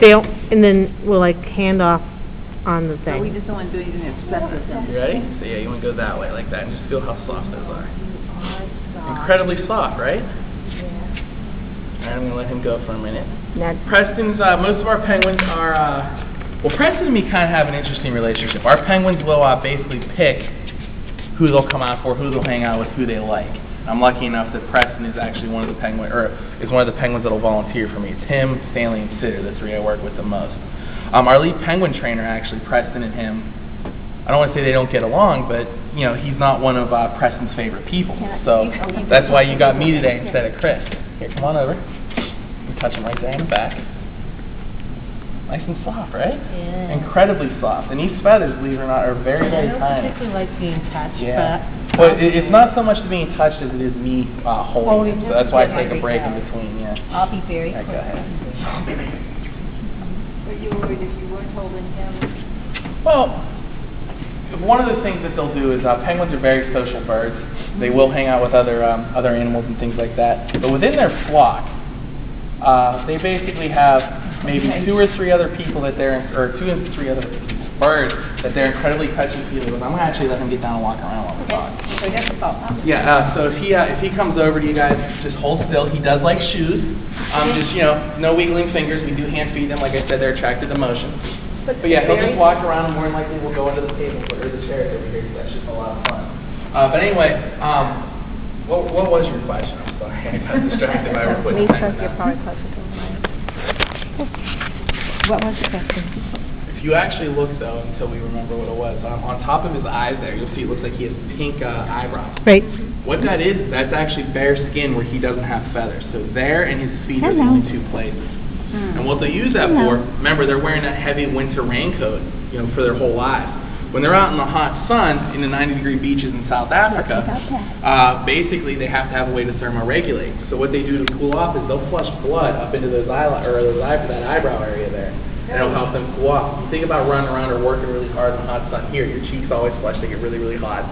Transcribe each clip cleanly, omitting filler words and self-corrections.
They'll, and then we'll like hand off on the thing. So we just don't want to do anything that stresses them. You ready? So yeah, you want to go that way like that and just feel how soft those are. Incredibly soft, right? Yeah. Alright, I'm going to let him go for a minute. Preston's, most of our penguins are, well, Preston and me kind of have an interesting relationship. Our penguins will basically pick who they'll come out for, who they'll hang out with, who they like. I'm lucky enough that Preston is actually one of the penguins that'll volunteer for me. It's him, Stanley, and Sid are the three I work with the most. Our lead penguin trainer, actually, Preston and him, I don't want to say they don't get along, but you know, he's not one of Preston's favorite people. So that's why you got me today instead of Chris. Here, come on over. You touch him right there in the back. Nice and soft, right? Yeah. Incredibly soft. And these feathers, believe it or not, are very, very tiny. I don't particularly like being touched, Well, it's not so much being touched as it is me holding it. So that's why I take a break in between, yeah. I'll be very quick. Go ahead. Were you worried if you weren't holding him? Well, one of the things that they'll do is penguins are very social birds. They will hang out with other animals and things like that. But within their flock, they basically have maybe 2 or 3 other people that they're, or 2 and 3 other birds that they're incredibly touchy-feely with. I'm gonna actually let him get down and walk around while we're talking. So that's a thought. Yeah. So if he comes over to you guys, just hold still. He does like shoes. Just no wiggling fingers. We do hand feed them. Like I said, they're attracted to motion. But yeah, he'll just walk around, and more than likely we'll go into the table or the chairs over here. That's just a lot of fun. But anyway, what was your question? I'm sorry, I got distracted by putting the pen down. What was the question? If you actually look, though, until we remember what it was, on top of his eyes there, you'll see it looks like he has pink eyebrows. Right. What that is, that's actually bare skin where he doesn't have feathers. So there and his feet are the only 2 places. And what they use that for, remember, they're wearing that heavy winter raincoat, for their whole lives. When they're out in the hot sun, in the 90-degree beaches in South Africa, basically they have to have a way to thermoregulate. So what they do to cool off is they'll flush blood up into that eyebrow area there, and it'll help them cool off. You think about running around or working really hard in the hot sun here, your cheeks always flush, they get really, really hot.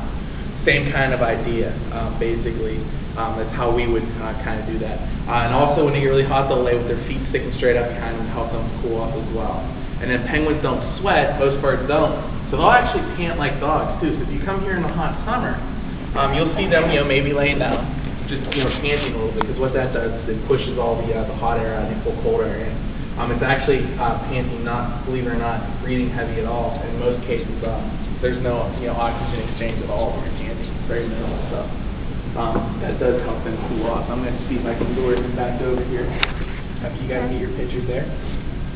Same kind of idea, basically. That's how we would kind of do that. And also when they get really hot, they'll lay with their feet sticking straight up behind them to help them cool off as well. And then penguins don't sweat, most birds don't. So they'll actually pant like dogs too. So if you come here in the hot summer, you'll see them, maybe laying down, just panting a little bit, because what that does is it pushes all the hot air out and pull cold air in. It's actually panting, not, believe it or not, breathing heavy at all. In most cases, there's no oxygen exchange at all when you're panting. It's very minimal stuff. That does help them cool off. I'm going to see if I can lure him back over here after you guys get your pictures there.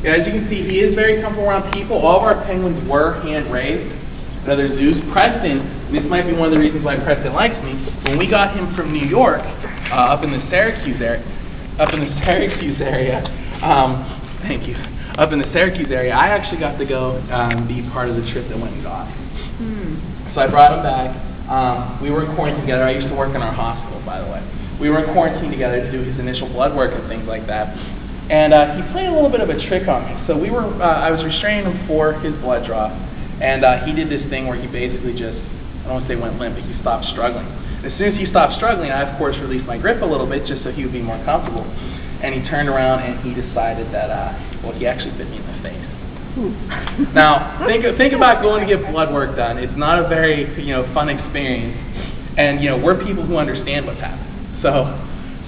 Yeah, as you can see, he is very comfortable around people. All of our penguins were hand-raised in other zoos. Preston, and this might be one of the reasons why Preston likes me, when we got him from New York, up in the Syracuse area, thank you, up in the Syracuse area, I actually got to go be part of the trip that went and got him. So I brought him back. We were in quarantine together. I used to work in our hospital, by the way. We were in quarantine together to do his initial blood work and things like that. And he played a little bit of a trick on me. So I was restraining him for his blood draw, and he did this thing where he basically just, I don't want to say went limp, but he stopped struggling. As soon as he stopped struggling, I of course released my grip a little bit just so he would be more comfortable. And he turned around and he decided that, he actually bit me in the face. Now, think about going to get blood work done. It's not a very, fun experience. And, we're people who understand what's happened. So,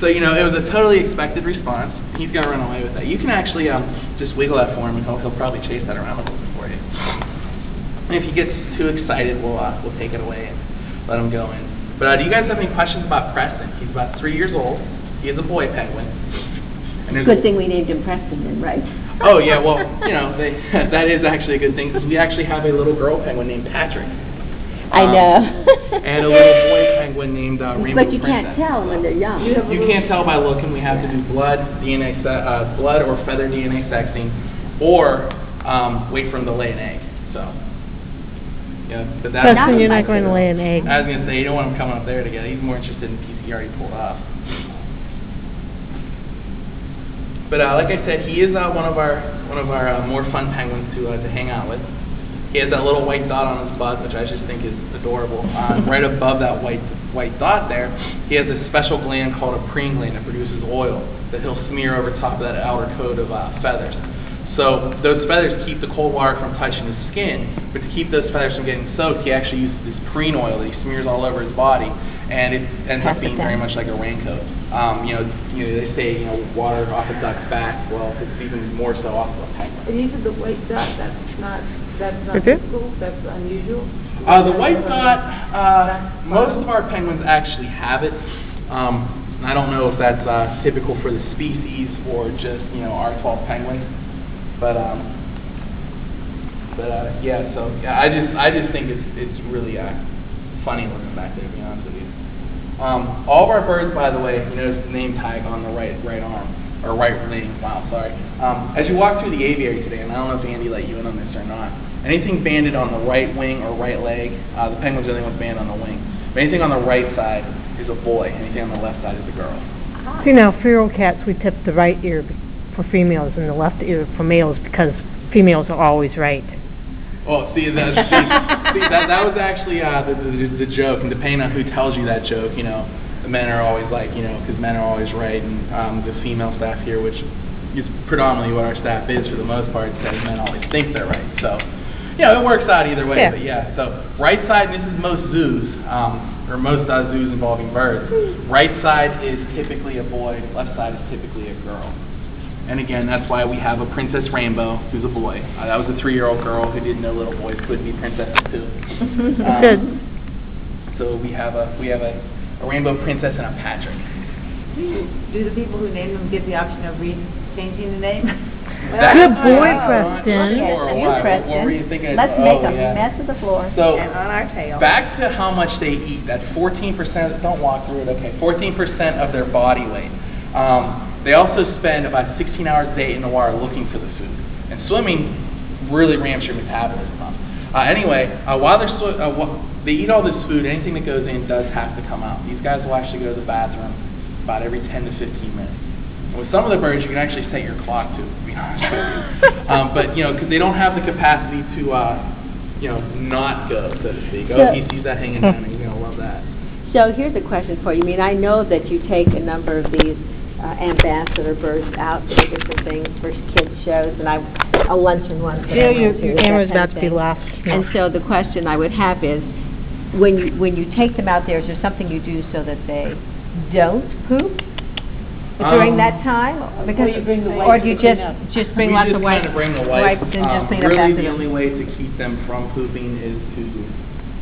it was a totally expected response. He's going to run away with that. You can actually just wiggle that for him, and he'll probably chase that around a little bit for you. And if he gets too excited, we'll take it away and let him go in. But do you guys have any questions about Preston? He's about 3 years old. He is a boy penguin. And good thing we named him Preston then, right? Oh, yeah, well, that is actually a good thing, because we actually have a little girl penguin named Patrick. I know. And a little boy penguin named Rainbow But you Princess. can't tell when they're young. You can't tell by looking. We have to do blood or feather DNA sexing, or wait for him to lay an egg. So, but that's Preston, you're not going to lay an egg. I was going to say, you don't want him coming up there together. He's more interested in the piece he already pulled off. But like I said, he is one of our more fun penguins to hang out with. He has that little white dot on his butt, which I just think is adorable. Right above that white dot there, he has a special gland called a preen gland that produces oil that he'll smear over top of that outer coat of feathers. So those feathers keep the cold water from touching the skin, but to keep those feathers from getting soaked, he actually uses this preen oil that he smears all over his body, and it ends up being very much like a raincoat. They say, water off a duck's back. Well, it's even more so off of a penguin. And you said the white dot, that's not Okay. typical, that's unusual? The white dot, most of our penguins actually have it. I don't know if that's typical for the species or just, our 12 penguins. But I just think it's really funny looking back there, to be honest with you. All of our birds, by the way, you notice the name tag on the right arm, or right wing, wow, sorry. As you walk through the aviary today, and I don't know if Andy let you in on this or not, anything banded on the right wing or right leg, the penguin's the only one banded on the wing. But anything on the right side is a boy, anything on the left side is a girl. See, now, feral cats, we tip the right ear for females and the left ear for males because females are always right. Oh, see, that was actually the joke, and depending on who tells you that joke, the men are always like, because men are always right, and the female staff here, which is predominantly what our staff is for the most part, says men always think they're right. So, it works out either way, but so right side, this is most zoos, or most zoos involving birds. Right side is typically a boy, left side is typically a girl. And again, that's why we have a Princess Rainbow, who's a boy. That was a 3-year-old girl who didn't know little boys couldn't be princesses too. Good. So we have a rainbow princess and a Patrick. Do the people who name them get the option of changing the name? Good boy, Preston. What were you thinking? Let's make a mess of the floor So, and on our tail. Back to how much they eat. That 14%. Don't walk through it. Okay, 14% of their body weight. They also spend about 16 hours a day in the water looking for the food. And swimming really ramps your metabolism up. While they eat all this food, anything that goes in does have to come out. These guys will actually go to the bathroom about every 10 to 15 minutes. And with some of the birds, you can actually set your clock to be honest with you. But, because they don't have the capacity to, not go, so to speak. Oh, he sees that hanging down, and you're going to love that. So here's a question for you. I know that you take a number of these ambassador birds out to different things for kids shows, and a luncheon one. Your camera's about to be lost. And so the question I would have is, when you take them out there, is there something you do so that they don't poop during that time? Because, or do you just bring lots of wipes? Bring the wipes and just clean really up after the them? only way to keep them from pooping is to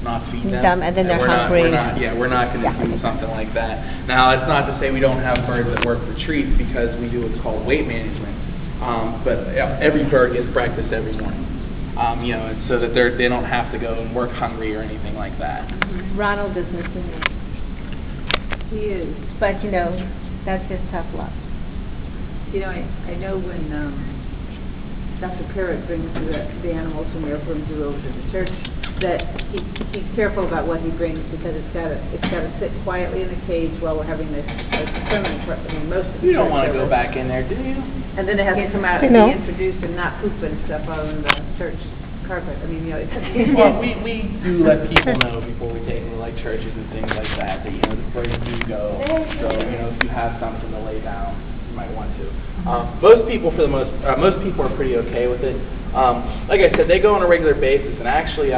not feed them, and then they're hungry. We're not going to do something like that. Now, it's not to say we don't have birds that work retreats because we do what's called weight management. But every bird gets breakfast every morning. And so that they don't have to go and work hungry or anything like that. Ronald is missing me. He is. But that's just tough luck. I know when Dr. Parrott brings the animals from the Airport Zoo over to the church, that he's careful about what he brings because it's got to sit quietly in a cage while we're having this swimming. Most of the You don't want to go back in there, do you? And then it has to come out and be introduced and not poop and stuff on the church carpet. Well, we do let people know before we take them to like churches and things like that the birds do go. So if you have something to lay down, you might want to. Most people are pretty okay with it. Like I said, they go on a regular basis, and actually,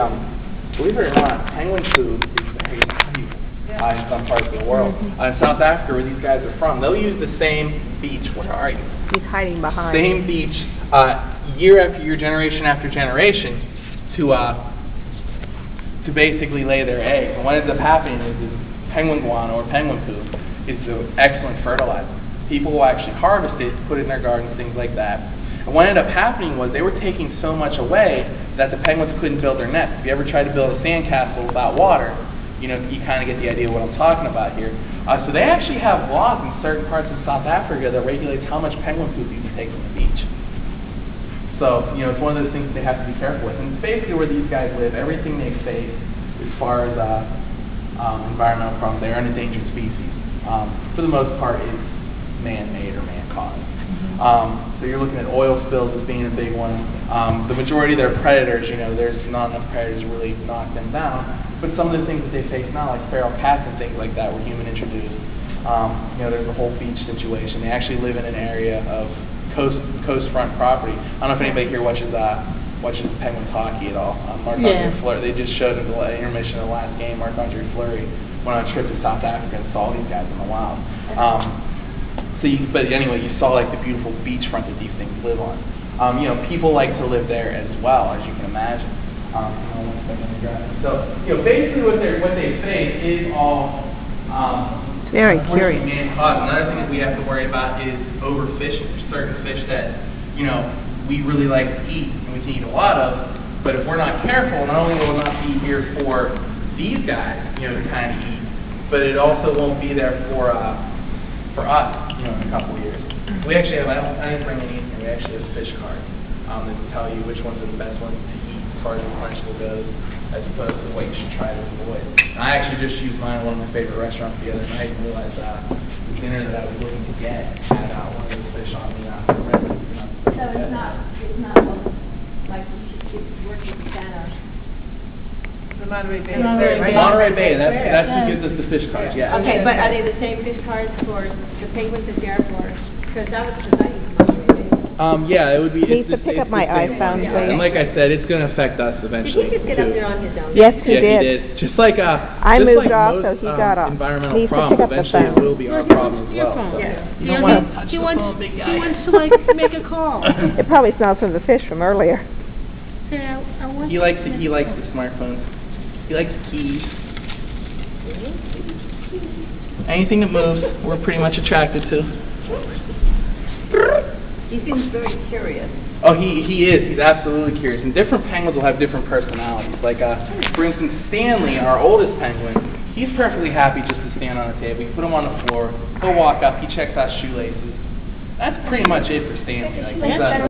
believe it or not, penguin food is very cheap in some parts of the world. In South Africa, where these guys are from, they'll use the same beach. Where are you? He's hiding behind. Same beach, year after year, generation after generation, to basically lay their eggs. And what ends up happening is penguin guano or penguin poop is an excellent fertilizer. People will actually harvest it, put it in their gardens, things like that. And what ended up happening was they were taking so much away that the penguins couldn't build their nests. If you ever tried to build a sandcastle without water, you kind of get the idea of what I'm talking about here. So they actually have laws in certain parts of South Africa that regulates how much penguin poop you can take from the beach. So, it's one of those things that they have to be careful with. And it's basically where these guys live. Everything they face as far as environmental problems, they are an endangered species. For the most part, is man-made or man-caused. So you're looking at oil spills as being a big one. The majority of their predators, there's not enough predators to really knock them down. But some of the things that they face now, like feral cats and things like that, were human introduced. There's a whole beach situation. They actually live in an area of coastfront property. I don't know if anybody here watches Penguins hockey at all. Marc-Andre Fleury, they just showed in the intermission of the last game, Marc-Andre Fleury went on a trip to South Africa and saw these guys in the wild. But anyway, you saw like the beautiful beachfront that these things live on. You know, people like to live there as well, as you can imagine. So, you know, basically what they face is all very curious. man-caused. Another thing that we have to worry about is overfishing. There's certain fish that, you know, we really like to eat, and we can eat a lot of, but if we're not careful, not only will it not be here for these guys, you know, to kind of eat, but it also won't be there for us, you know, in a couple of years. We actually have, I didn't bring any in here, we actually have fish cards that will tell you which ones are the best ones to eat as far as replenishable goes, as opposed to what you should try to avoid. And I actually just used mine at one of my favorite restaurants the other night and realized the dinner that I was looking to get had one of those fish on the menu. So it's not like working Santa. The Monterey Bay. Monterey Bay, that's who gives us the fish cards, yeah. Okay, but are they the same fish cards for the Penguins and the airport? Because that was the night in Monterey Bay. Yeah, it would be. Needs to pick up my iPhone, please. And like I said, it's going to affect us eventually. Did he just get up there on his own? Yes, he Yeah, did. he did. Just like I moved off, most, so he got off. environmental Needs to problems, pick up the eventually it phone. will be our problem as well. So. You don't want to touch he the wants, phone, big guy. He wants to like make a call. It probably smells from the fish from earlier. Say, I want He likes the smartphones. He likes keys. Anything that moves, we're pretty much attracted to. He seems very curious. Oh, he is. He's absolutely curious. And different penguins will have different personalities. Like, for instance, Stanley, our oldest penguin, he's perfectly happy just to stand on a table. You put him on the floor, he'll walk up, he checks out shoelaces. That's pretty much it for Stanley. Like, he's